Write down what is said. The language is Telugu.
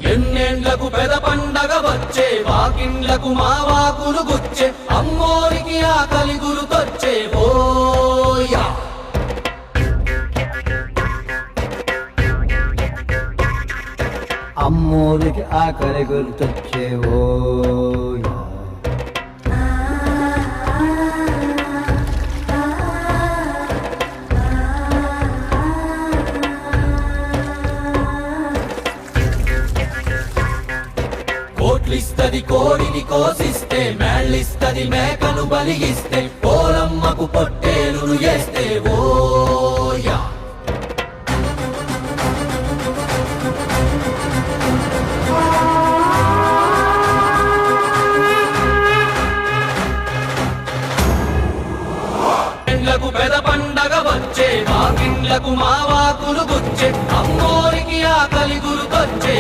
ఎన్నేళ్లకు పెద పండగ వచ్చే వాకిండ్లకు మా వాకులు గుచ్చే అమ్మోరికి ఆకలి గురుతొచ్చే ఓయా అమ్మోరికి ఆకలి గుర్తొచ్చేవో కోట్లిస్తది కోడిని కోసిస్తే మేళ్ళిస్తది మేకను బలిగిస్తే పోలమ్మకు పొట్టేలును చేస్తే ఓయా పెద పండగ వచ్చే వాకిండ్లకు మా వాకులు గుచ్చే అమ్మోరికి ఆకలి గురుతొచ్చే